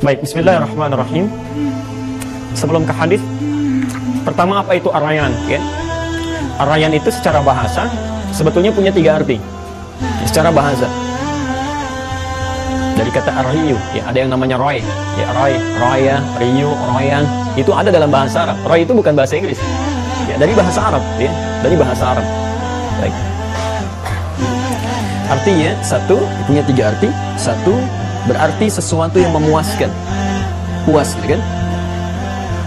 Baik, bismillahirrahmanirrahim. Sebelum ke hadis, pertama apa itu ar-rayyan, ya? Ar-rayyan itu secara bahasa sebetulnya punya 3 arti. Secara bahasa. Dari kata ar-riyu, ya, ada yang namanya roy, ya, roy, roya, riyu, royan, itu ada dalam bahasa Arab. Roy itu bukan bahasa Inggris. Ya, dari bahasa Arab, ya, dari bahasa Arab. Baik. Artinya satu, punya 3 arti. Satu, berarti sesuatu yang memuaskan, puas, gitu kan?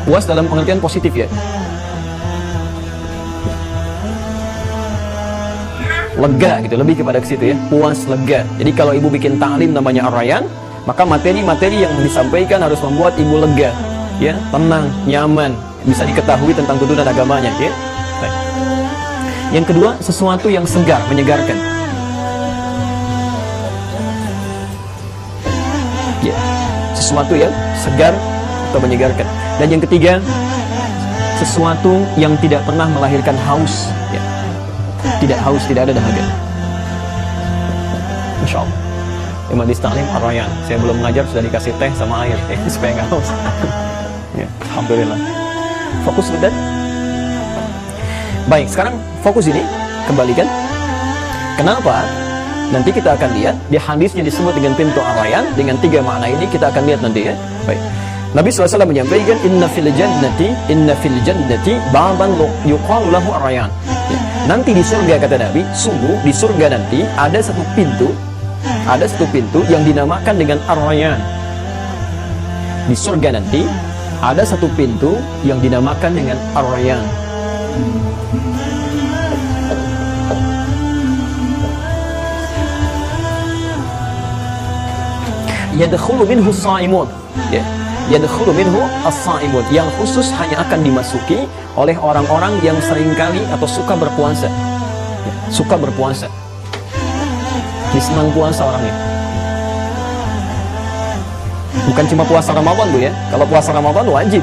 Puas dalam pengertian positif, ya. Lega gitu, lebih kepada ke situ, ya, puas, lega. Jadi kalau ibu bikin ta'lim namanya ar-rayyan, maka materi-materi yang disampaikan harus membuat ibu lega, ya, tenang, nyaman, bisa diketahui tentang tuntunan agamanya, ya. Baik. Yang kedua, sesuatu yang segar, menyegarkan. Ya, sesuatu yang segar atau menyegarkan. Dan yang ketiga, sesuatu yang tidak pernah melahirkan haus, ya. Tidak haus, tidak ada dahaga. Insya Allah. Imam Ta'lim ar-rayyan. Saya belum mengajar, sudah dikasih teh sama air, supaya nggak haus. Ya, alhamdulillah. Fokus sudah. Baik, sekarang fokus ini kembalikan. Kenapa? Nanti kita akan lihat di hadisnya disebut dengan pintu ar-rayyan dengan 3 makna ini, kita akan lihat nanti, ya. Baik. Nabi SAW menyampaikan inna fil jannati baban yuqalu lahu ar-rayyan. Ya. Nanti di surga, kata Nabi, sungguh di surga nanti ada satu pintu yang dinamakan dengan ar-rayyan. Di surga nanti ada satu pintu yang dinamakan dengan ar-rayyan. Yadkhulu minhu as-sha'imun. Ya. Yadkhulu minhu as-sha'imun, yang khusus hanya akan dimasuki oleh orang-orang yang seringkali atau suka berpuasa. Ya, suka berpuasa. Dia senang puasa orangnya. Bukan cuma puasa Ramadan, Bu, ya. Kalau puasa Ramadan wajib.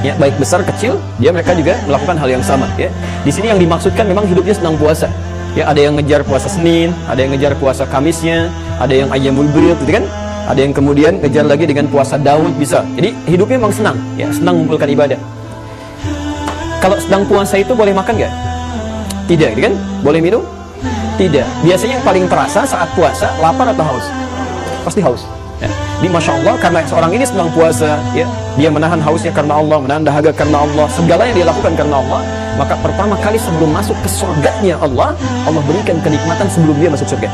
Ya, baik besar kecil, mereka juga melakukan hal yang sama, ya. Di sini yang dimaksudkan memang hidupnya senang puasa. Ya, ada yang ngejar puasa Senin, ada yang ngejar puasa Kamisnya, ada yang Ayyamul Bid, gitu kan? Ada yang kemudian kejar lagi dengan puasa Daud, bisa. Jadi hidupnya memang senang, ya, senang mengumpulkan ibadah. Kalau sedang puasa itu boleh makan nggak? Tidak, kan? Boleh minum? Tidak. Biasanya yang paling terasa saat puasa, lapar atau haus? Pasti haus. Ya. Ini Masya Allah, karena seorang ini sedang puasa, ya, dia menahan hausnya karena Allah, menahan dahaga karena Allah, segala yang dia lakukan karena Allah, maka pertama kali sebelum masuk ke surganya Allah berikan kenikmatan sebelum dia masuk surga.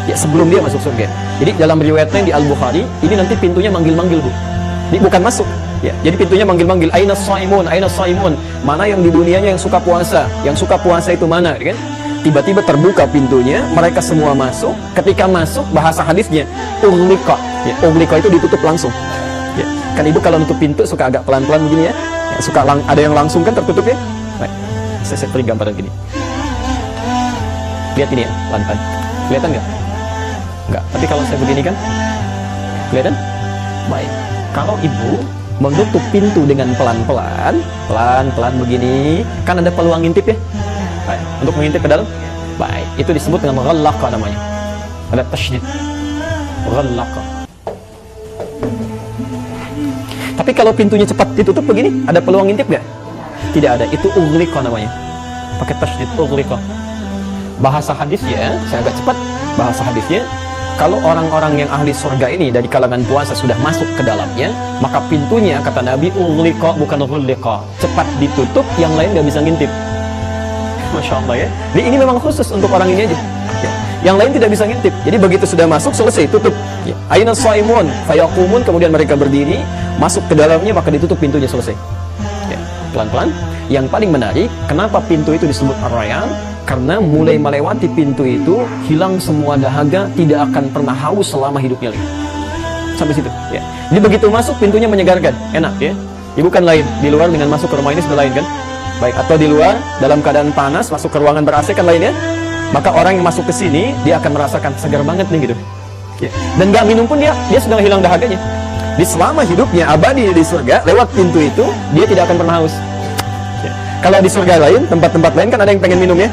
Ya, sebelum dia masuk surga. Jadi dalam riwayatnya di Al-Bukhari, ini nanti pintunya manggil-manggil, Bu. Ini bukan masuk. Ya, jadi pintunya manggil-manggil. Aina shaimun, aina shaimun. Mana yang di dunianya yang suka puasa? Yang suka puasa itu mana, kan? Tiba-tiba terbuka pintunya, mereka semua masuk. Ketika masuk, bahasa hadisnya ughliqa. Ya, ughliqa itu ditutup langsung. Ya, kan Ibu kalau nutup pintu suka agak pelan-pelan begini, ya. Ya, suka ada yang langsung kan tertutup, ya. Baik. Saya beri gambaran gini. Lihat ini, ya, pelan-pelan. Kelihatan nggak? Enggak, tapi kalau saya begini kan kelihatan? Baik. Kalau ibu menutup pintu dengan pelan-pelan begini, kan ada peluang ngintip, ya. Baik. Untuk mengintip ke dalam, baik. Itu disebut dengan ghallaqa namanya. Ada tasydid. Ghallaqa. Tapi kalau pintunya cepat ditutup begini, ada peluang ngintip nggak? Tidak ada. Itu ughliqa namanya. Pakai tasydid, ughliqa. Bahasa hadisnya, saya agak cepat. Bahasa hadisnya, kalau orang-orang yang ahli surga ini dari kalangan puasa sudah masuk ke dalamnya, maka pintunya, kata Nabi, ughliqa bukan ghulliqa, cepat ditutup, yang lain nggak bisa ngintip. Masya Allah, ya. Jadi ini memang khusus untuk orang ini aja, ya. Yang lain tidak bisa ngintip. Jadi begitu sudah masuk, selesai, tutup, ya. Aina shaimun fayaqumun, kemudian mereka berdiri, masuk ke dalamnya, maka ditutup pintunya, selesai, ya. Pelan-pelan. Yang paling menarik, kenapa pintu itu disebut ar-rayyan? Karena mulai melewati pintu itu, hilang semua dahaga, tidak akan pernah haus selama hidupnya lagi. Sampai situ, ya. Jadi begitu masuk, pintunya menyegarkan, enak, ya. Ibu kan lain, di luar dengan masuk ke rumah ini sudah lain, kan? Baik, atau di luar dalam keadaan panas, masuk ke ruangan ber-AC kan lain, ya. Maka orang yang masuk ke sini, dia akan merasakan segar banget nih, gitu, ya. Dan nggak minum pun dia sudah hilang dahaganya. Di selama hidupnya abadi di surga, lewat pintu itu, dia tidak akan pernah haus. Ya. Kalau di surga lain, tempat-tempat lain kan ada yang pengen minum, ya.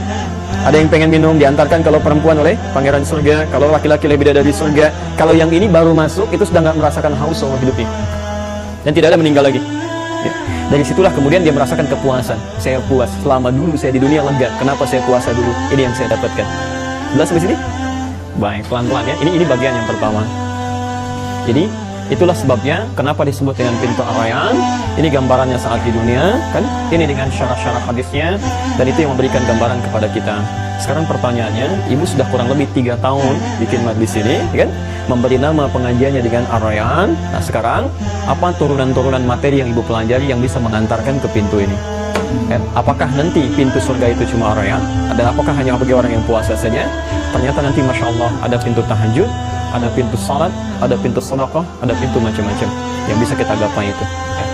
Ada yang pengen minum diantarkan kalau perempuan oleh pangeran surga, kalau laki-laki lebih dari surga. Kalau yang ini baru masuk itu sedang nggak merasakan haus seumur hidupnya dan tidak ada meninggal lagi. Ya. Dari situlah kemudian dia merasakan kepuasan. Saya puas selama dulu saya di dunia lega. Kenapa saya puasa dulu? Ini yang saya dapatkan. Jelas sampai sini? Baik, pelan-pelan ya. Ini bagian yang pertama. Jadi itulah sebabnya kenapa disebut dengan pintu Ar-Rayyan. Ini gambarannya saat di dunia, kan? Ini dengan syarah-syarah hadisnya, dan itu yang memberikan gambaran kepada kita. Sekarang pertanyaannya, ibu sudah kurang lebih 3 tahun bikin majlis ini, kan? Memberi nama pengajiannya dengan Ar-Rayyan. Nah sekarang, apa turunan-turunan materi yang ibu pelajari yang bisa mengantarkan ke pintu ini? Apakah nanti pintu surga itu cuma Ar-Rayyan? Dan apakah hanya bagi orang yang puasa saja? Ternyata nanti Masya Allah ada pintu tahajud, ada pintu salat, ada pintu sedekah, ada pintu macam-macam yang bisa kita gapai itu. Ya.